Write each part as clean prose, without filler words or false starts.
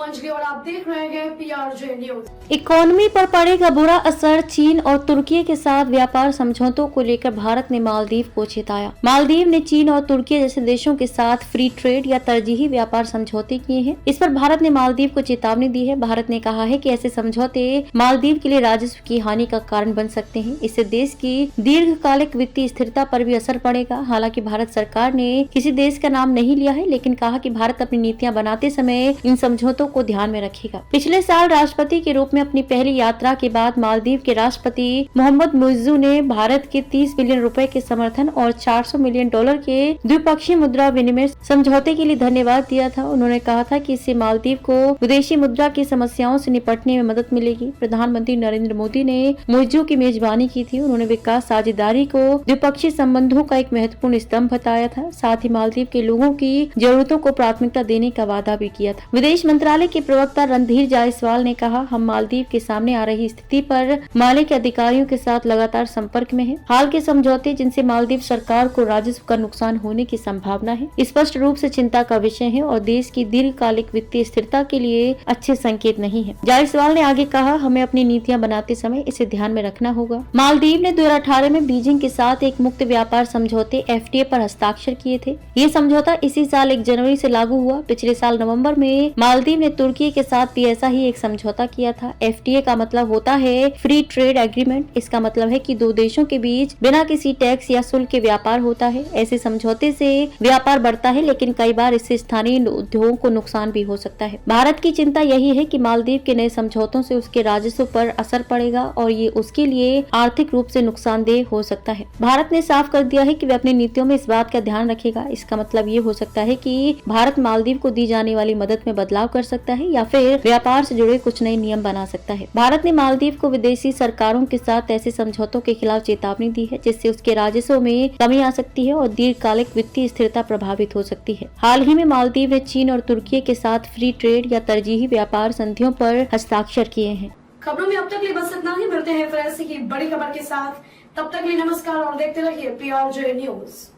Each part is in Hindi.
अंजलि और आप देख रहे हैं PRJ न्यूज। इकोनॉमी पर पड़ेगा बुरा असर। चीन और तुर्की के साथ व्यापार समझौतों को लेकर भारत ने मालदीव को चेताया। मालदीव ने चीन और तुर्की जैसे देशों के साथ फ्री ट्रेड या तरजीही व्यापार समझौते किए हैं। इस पर भारत ने मालदीव को चेतावनी दी है। भारत ने कहा है कि ऐसे समझौते मालदीव के लिए राजस्व की हानि का कारण बन सकते हैं। इससे देश की दीर्घकालिक वित्तीय स्थिरता पर भी असर पड़ेगा। हालांकि भारत सरकार ने किसी देश का नाम नहीं लिया है, लेकिन कहा कि भारत अपनी नीतियां बनाते समय इन समझौतों को ध्यान में रखेगा। पिछले साल राष्ट्रपति के रूप में अपनी पहली यात्रा के बाद मालदीव के राष्ट्रपति मोहम्मद मुइज्जू ने भारत के 30 बिलियन रुपए के समर्थन और $400 मिलियन के द्विपक्षीय मुद्रा विनिमय समझौते के लिए धन्यवाद दिया था। उन्होंने कहा था कि इससे मालदीव को विदेशी मुद्रा की समस्याओं से निपटने में मदद मिलेगी। प्रधानमंत्री नरेंद्र मोदी ने मुइज्जू की मेजबानी की थी। उन्होंने विकास साझेदारी को द्विपक्षीय संबंधों का एक महत्वपूर्ण स्तंभ बताया था। साथ ही मालदीव के लोगों की जरूरतों को प्राथमिकता देने का वादा भी किया था। विदेश मंत्रालय के प्रवक्ता रणधीर जायसवाल ने कहा, हम मालदीव के सामने आ रही स्थिति पर माले के अधिकारियों के साथ लगातार संपर्क में हैं। हाल के समझौते जिनसे मालदीव सरकार को राजस्व का नुकसान होने की संभावना है, स्पष्ट रूप से चिंता का विषय है और देश की दीर्घकालिक वित्तीय स्थिरता के लिए अच्छे संकेत नहीं है। जायसवाल ने आगे कहा, हमें अपनी नीतियां बनाते समय इसे ध्यान में रखना होगा। मालदीव ने 2018 में बीजिंग के साथ एक मुक्त व्यापार समझौते FTA पर हस्ताक्षर किए थे। ये समझौता इसी साल 1 जनवरी से लागू हुआ। पिछले साल नवंबर में मालदीव ने तुर्की के साथ भी ऐसा ही एक समझौता किया था। FTA का मतलब होता है फ्री ट्रेड एग्रीमेंट। इसका मतलब है कि दो देशों के बीच बिना किसी टैक्स या शुल्क के व्यापार होता है। ऐसे समझौते से व्यापार बढ़ता है, लेकिन कई बार इससे स्थानीय उद्योगों को नुकसान भी हो सकता है। भारत की चिंता यही है कि मालदीव के नए समझौतों से उसके राजस्व पर असर पड़ेगा और ये उसके लिए आर्थिक रूप से नुकसानदेह हो सकता है। भारत ने साफ कर दिया है कि वे अपनी नीतियों में इस बात का ध्यान रखेगा। इसका मतलब ये हो सकता है कि भारत मालदीव को दी जाने वाली मदद में बदलाव कर सकता है या फिर व्यापार से जुड़े कुछ नए नियम बना सकता है। भारत ने मालदीव को विदेशी सरकारों के साथ ऐसे समझौतों के खिलाफ चेतावनी दी है, जिससे उसके राजस्व में कमी आ सकती है और दीर्घकालिक वित्तीय स्थिरता प्रभावित हो सकती है। हाल ही में मालदीव ने चीन और तुर्की के साथ फ्री ट्रेड या तरजीही व्यापार संधियों पर हस्ताक्षर किए हैं। खबरों में अब तक लिए बस इतना ही। मिलते हैं फिर ऐसी ही बड़ी खबर के साथ। तब तक लिए नमस्कार और देखते रहिए PRJ न्यूज।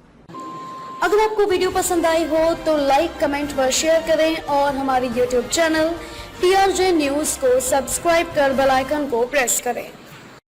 अगर आपको वीडियो पसंद आई हो तो लाइक, कमेंट व शेयर करें और हमारे YouTube चैनल PRJ न्यूज को सब्सक्राइब कर बेल आइकन को प्रेस करें।